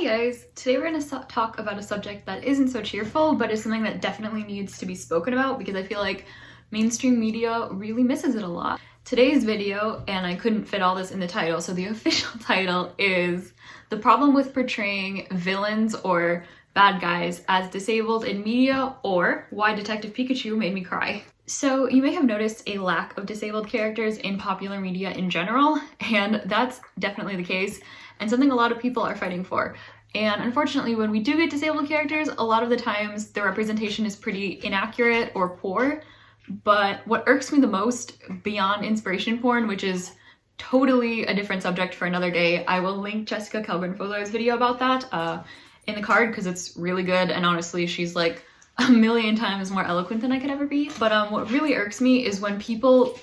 guys, today we're going to talk about a subject that isn't so cheerful, but is something that definitely needs to be spoken about because I feel like mainstream media really misses it a lot. Today's video, and I couldn't fit all this in the title, so the official title is The Problem with Portraying Villains or Bad Guys as Disabled in Media, or Why Detective Pikachu Made Me Cry. So you may have noticed a lack of disabled characters in popular media in general, and that's definitely the case, and something a lot of people are fighting for. And unfortunately, when we do get disabled characters, a lot of the times the representation is pretty inaccurate or poor. But what irks me the most, beyond inspiration porn, which is totally a different subject for another day, I will link Jessica Kelburn-Fuller's video about that in the card because it's really good, and honestly she's like a million times more eloquent than I could ever be. But what really irks me is when people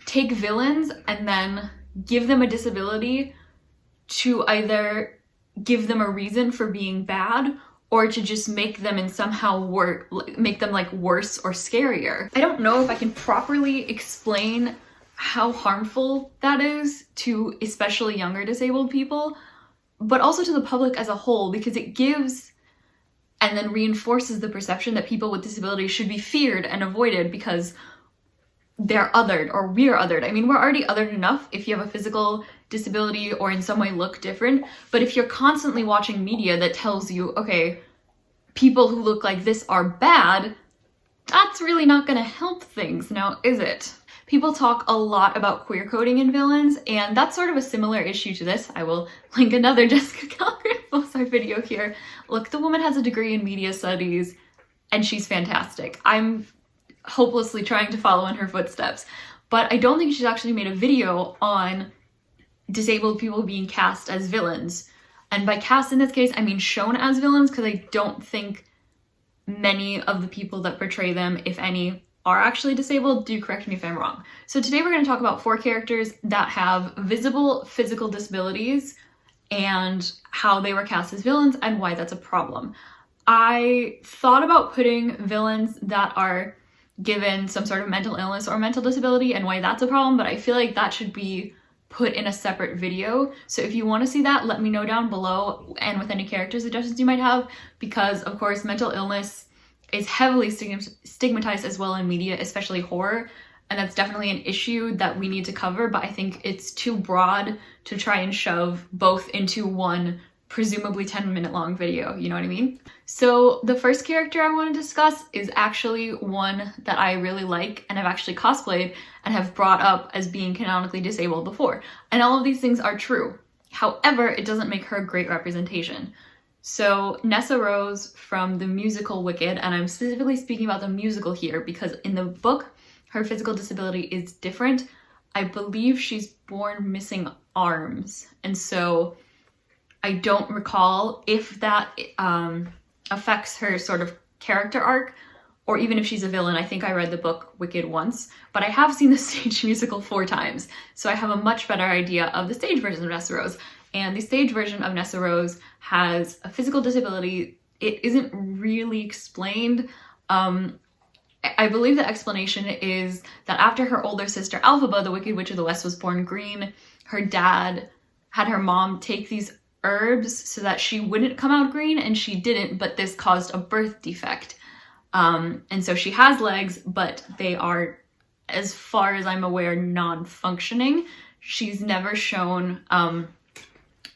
take villains and then give them a disability to either give them a reason for being bad or to just make them and somehow make them like worse or scarier. I don't know if I can properly explain how harmful that is to especially younger disabled people, but also to the public as a whole, because it gives and then reinforces the perception that people with disabilities should be feared and avoided because they're othered or we're othered. I mean, we're already othered enough if you have a physical disability or in some way look different, but if you're constantly watching media that tells you, okay, people who look like this are bad, that's really not gonna help things, now is it? People talk a lot about queer coding in villains, and that's sort of a similar issue to this. I will link another Jessica Kelburn-Fuller video here. Look, the woman has a degree in media studies and she's fantastic. I'm hopelessly trying to follow in her footsteps, but I don't think she's actually made a video on disabled people being cast as villains. And by cast in this case, I mean shown as villains, because I don't think many of the people that portray them, if any, are actually disabled. Do correct me if I'm wrong. So today we're going to talk about 4 characters that have visible physical disabilities and how they were cast as villains and why that's a problem. I thought about putting villains that are given some sort of mental illness or mental disability and why that's a problem, but I feel like that should be put in a separate video. So if you want to see that, let me know down below, and with any character suggestions you might have, because of course mental illness is heavily stigmatized as well in media, especially horror, and that's definitely an issue that we need to cover, but I think it's too broad to try and shove both into one presumably 10-minute long video, you know what I mean? So the first character I want to discuss is actually one that I really like and I've actually cosplayed and have brought up as being canonically disabled before. And all of these things are true. However, it doesn't make her a great representation. So Nessa Rose from the musical Wicked, and I'm specifically speaking about the musical here because in the book, her physical disability is different. I believe she's born missing arms, and so I don't recall if that affects her sort of character arc, or even if she's a villain. I think I read the book Wicked once, but I have seen the stage musical 4 times, so I have a much better idea of the stage version of Nessa Rose. And the stage version of Nessa Rose has a physical disability. It isn't really explained. I believe the explanation is that after her older sister Elphaba, the Wicked Witch of the West, was born green, her dad had her mom take these herbs so that she wouldn't come out green, and she didn't, but this caused a birth defect. And so she has legs, but they are, as far as I'm aware, non-functioning. She's never shown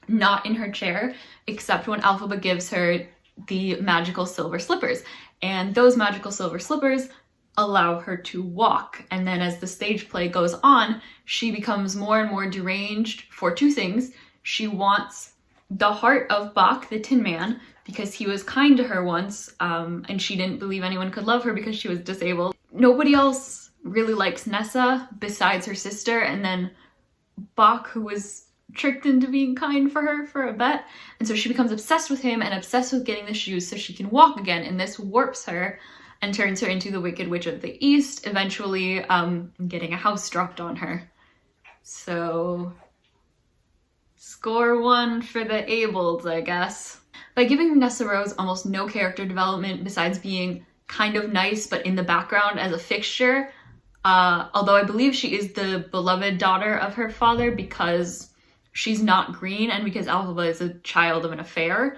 not in her chair, except when Elphaba gives her the magical silver slippers. And those magical silver slippers allow her to walk. And then as the stage play goes on, she becomes more and more deranged for 2 things. She wants the heart of Bach, the Tin Man, because he was kind to her once, and she didn't believe anyone could love her because she was disabled. Nobody else really likes Nessa besides her sister, and then Bach, who was tricked into being kind for her for a bit, and so she becomes obsessed with him and obsessed with getting the shoes so she can walk again, and this warps her and turns her into the Wicked Witch of the East, eventually getting a house dropped on her. So score 1 for the ableds, I guess. By giving Nessa Rose almost no character development besides being kind of nice but in the background as a fixture, although I believe she is the beloved daughter of her father because she's not green, and because Alphaba is a child of an affair,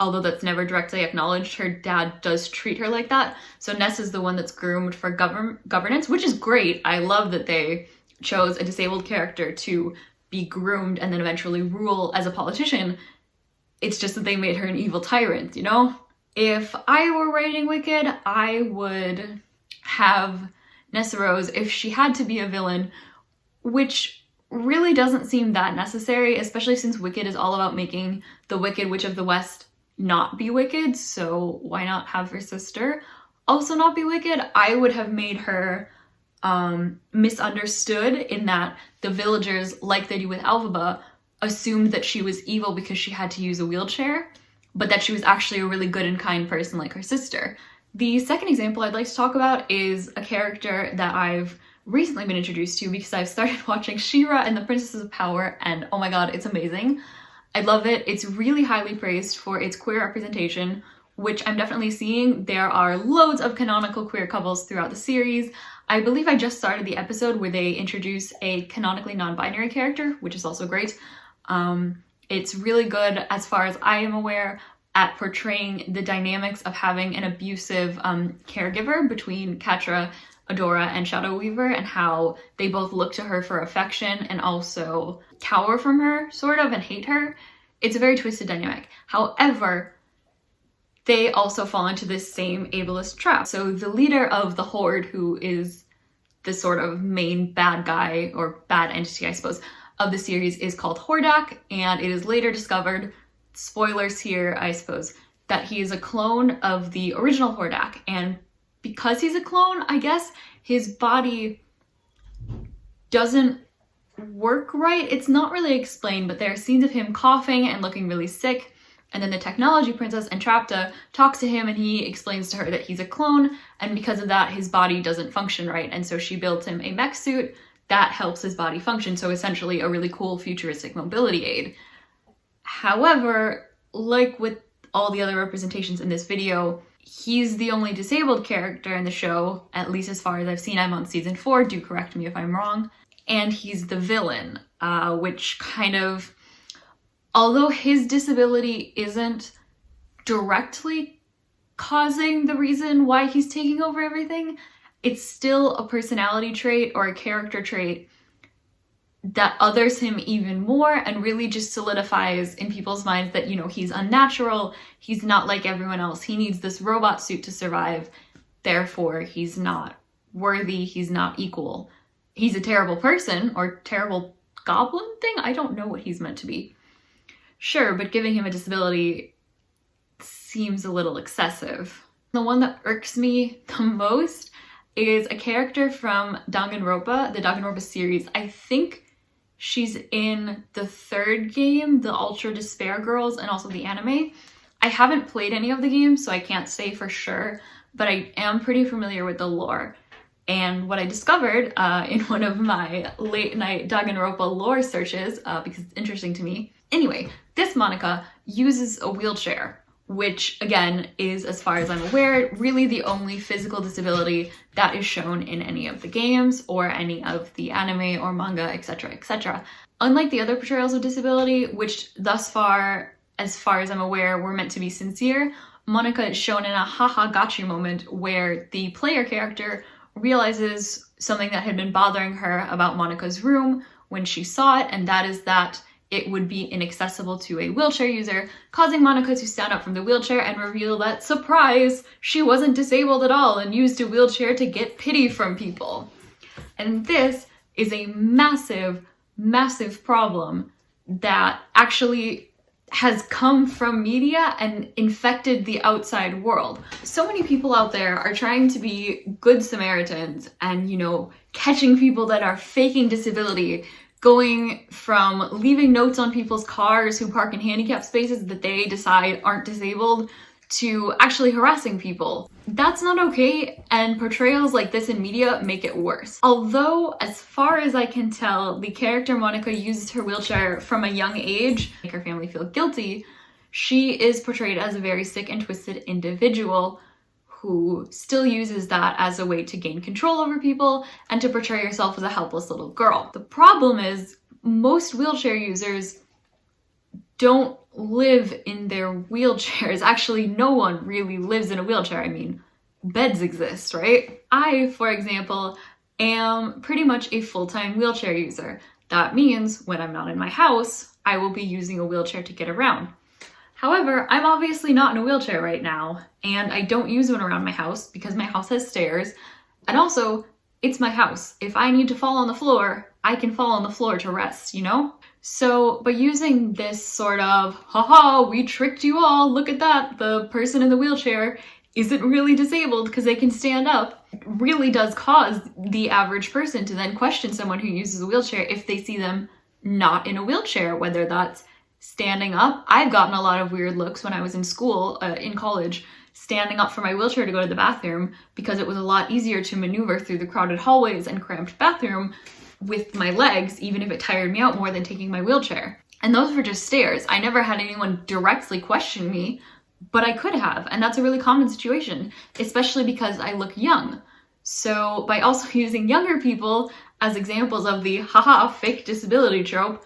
although that's never directly acknowledged, her dad does treat her like that. So Ness is the one that's groomed for governance, which is great. I love that they chose a disabled character to be groomed and then eventually rule as a politician. It's just that they made her an evil tyrant, you know? If I were writing Wicked, I would have Nessa Rose, if she had to be a villain, which really doesn't seem that necessary, especially since Wicked is all about making the Wicked Witch of the West not be wicked, so why not have her sister also not be wicked? I would have made her misunderstood, in that the villagers, like they do with Alphaba, assumed that she was evil because she had to use a wheelchair, but that she was actually a really good and kind person like her sister. The second example I'd like to talk about is a character that I've recently been introduced to because I've started watching She-Ra and the Princesses of Power, and oh my god, it's amazing. I love it. It's really highly praised for its queer representation, which I'm definitely seeing. There are loads of canonical queer couples throughout the series. I believe I just started the episode where they introduce a canonically non-binary character, which is also great. It's really good, as far as I am aware, at portraying the dynamics of having an abusive caregiver between Catra, Adora, and Shadow Weaver, and how they both look to her for affection and also cower from her, sort of, and hate her. It's a very twisted dynamic. However, they also fall into this same ableist trap. So the leader of the Horde, who is the sort of main bad guy, or bad entity, I suppose, of the series, is called Hordak, and it is later discovered, spoilers here, I suppose, that he is a clone of the original Hordak, and because he's a clone, I guess, his body doesn't work right. It's not really explained, but there are scenes of him coughing and looking really sick, and then the technology princess, Entrapta, talks to him and he explains to her that he's a clone, and because of that, his body doesn't function right, and so she built him a mech suit that helps his body function, so essentially a really cool futuristic mobility aid. However, like with all the other representations in this video, he's the only disabled character in the show, at least as far as I've seen. I'm on season 4, do correct me if I'm wrong. And he's the villain, which kind of, although his disability isn't directly causing the reason why he's taking over everything, it's still a personality trait or a character trait that others him even more and really just solidifies in people's minds that, you know, he's unnatural, he's not like everyone else, he needs this robot suit to survive, therefore he's not worthy, he's not equal. He's a terrible person, or terrible goblin thing? I don't know what he's meant to be. Sure, but giving him a disability seems a little excessive. The one that irks me the most is a character from Danganronpa, the Danganronpa series. I think she's in the third game, the Ultra Despair Girls, and also the anime. I haven't played any of the games, so I can't say for sure, but I am pretty familiar with the lore. And what I discovered in one of my late night Danganronpa lore searches, because it's interesting to me. Anyway, this Monica uses a wheelchair, which again is, as far as I'm aware, really the only physical disability that is shown in any of the games or any of the anime or manga, etc., etc. Unlike the other portrayals of disability, which thus far, as far as I'm aware, were meant to be sincere, Monica is shown in a haha gotcha moment where the player character realizes something that had been bothering her about Monica's room when she saw it, and that is that it would be inaccessible to a wheelchair user, causing Monica to stand up from the wheelchair and reveal that, surprise, she wasn't disabled at all and used a wheelchair to get pity from people. And this is a massive, massive problem that actually has come from media and infected the outside world. So many people out there are trying to be good Samaritans and, you know, catching people that are faking disability, going from leaving notes on people's cars who park in handicapped spaces that they decide aren't disabled to actually harassing people. That's not okay, and portrayals like this in media make it worse. Although, as far as I can tell, the character Monica uses her wheelchair from a young age to make her family feel guilty, she is portrayed as a very sick and twisted individual who still uses that as a way to gain control over people and to portray herself as a helpless little girl. The problem is, most wheelchair users don't live in their wheelchairs. Actually, no one really lives in a wheelchair. I mean, beds exist, right? I, for example, am pretty much a full-time wheelchair user. That means when I'm not in my house, I will be using a wheelchair to get around. However, I'm obviously not in a wheelchair right now, and I don't use one around my house because my house has stairs, and also, it's my house. If I need to fall on the floor, I can fall on the floor to rest, you know? So by using this sort of, haha, we tricked you all, look at that, the person in the wheelchair isn't really disabled because they can stand up, really does cause the average person to then question someone who uses a wheelchair if they see them not in a wheelchair, whether that's standing up. I've gotten a lot of weird looks when I was in school, in college, standing up for my wheelchair to go to the bathroom because it was a lot easier to maneuver through the crowded hallways and cramped bathroom with my legs, even if it tired me out more than taking my wheelchair. And those were just stares. I never had anyone directly question me, but I could have, and that's a really common situation, especially because I look young. So by also using younger people as examples of the haha fake disability trope,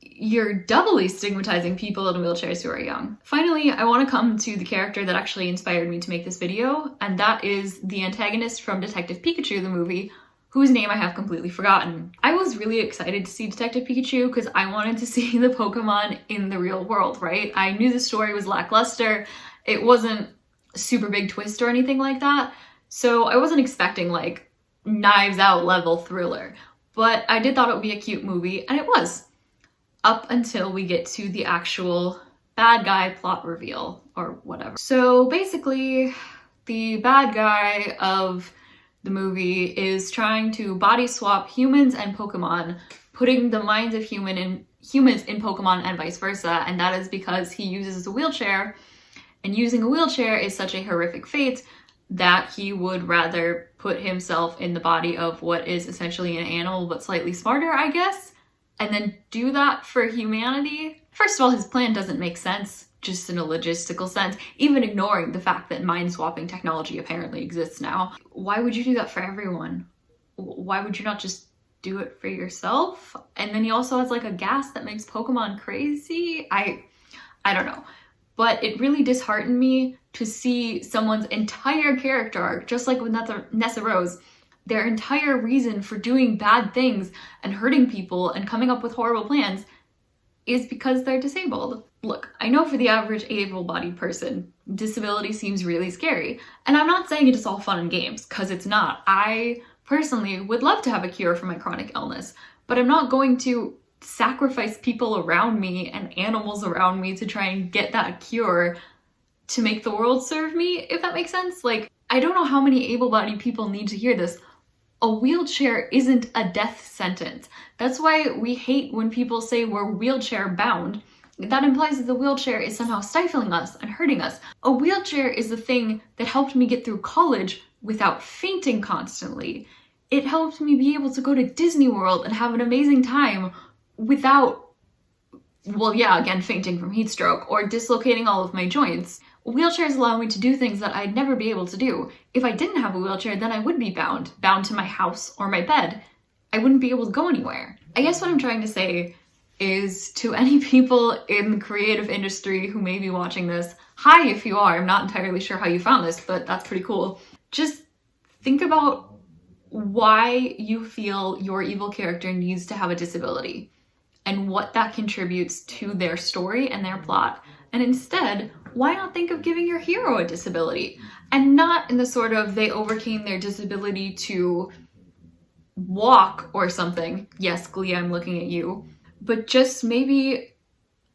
you're doubly stigmatizing people in wheelchairs who are young. Finally, I want to come to the character that actually inspired me to make this video, and that is the antagonist from Detective Pikachu, the movie, whose name I have completely forgotten. I was really excited to see Detective Pikachu because I wanted to see the Pokemon in the real world, right? I knew the story was lackluster. It wasn't a super big twist or anything like that, so I wasn't expecting like Knives Out level thriller, but I did thought it would be a cute movie, and it was. Up until we get to the actual bad guy plot reveal or whatever. So basically, the bad guy of the movie is trying to body swap humans and Pokemon, putting the minds of humans in Pokemon and vice versa, and that is because he uses a wheelchair, and using a wheelchair is such a horrific fate that he would rather put himself in the body of what is essentially an animal but slightly smarter, I guess, and then do that for humanity. First of all, his plan doesn't make sense, just in a logistical sense, even ignoring the fact that mind-swapping technology apparently exists now. Why would you do that for everyone? Why would you not just do it for yourself? And then he also has like a gas that makes Pokemon crazy? I don't know. But it really disheartened me to see someone's entire character arc, just like with Nessa Rose, their entire reason for doing bad things and hurting people and coming up with horrible plans is because they're disabled. Look, I know for the average able-bodied person, disability seems really scary. And I'm not saying it is all fun and games, because it's not. I personally would love to have a cure for my chronic illness, but I'm not going to sacrifice people around me and animals around me to try and get that cure to make the world serve me, if that makes sense. Like, I don't know how many able-bodied people need to hear this. A wheelchair isn't a death sentence. That's why we hate when people say we're wheelchair bound. That implies that the wheelchair is somehow stifling us and hurting us. A wheelchair is the thing that helped me get through college without fainting constantly. It helped me be able to go to Disney World and have an amazing time without, well, yeah, again, fainting from heat stroke or dislocating all of my joints. Wheelchairs allow me to do things that I'd never be able to do. If I didn't have a wheelchair, then I would be bound to my house or my bed. I wouldn't be able to go anywhere. I guess what I'm trying to say is to any people in the creative industry who may be watching this, hi if you are, I'm not entirely sure how you found this, but that's pretty cool. Just think about why you feel your evil character needs to have a disability and what that contributes to their story and their plot. And instead, why not think of giving your hero a disability? And not in the sort of they overcame their disability to walk or something. Yes, Glee, I'm looking at you. But just maybe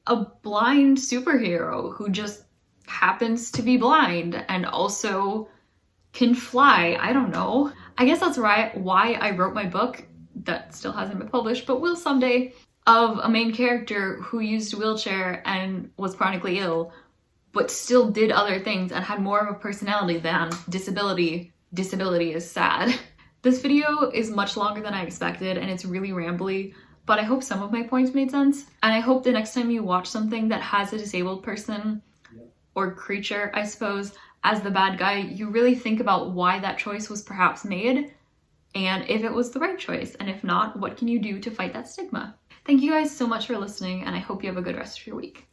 a blind superhero who just happens to be blind and also can fly. I don't know. I guess that's why I wrote my book that still hasn't been published, but will someday, of a main character who used a wheelchair and was chronically ill, but still did other things and had more of a personality than disability. Disability is sad. This video is much longer than I expected and it's really rambly, but I hope some of my points made sense. And I hope the next time you watch something that has a disabled person or creature, I suppose, as the bad guy, you really think about why that choice was perhaps made and if it was the right choice. And if not, what can you do to fight that stigma? Thank you guys so much for listening, and I hope you have a good rest of your week.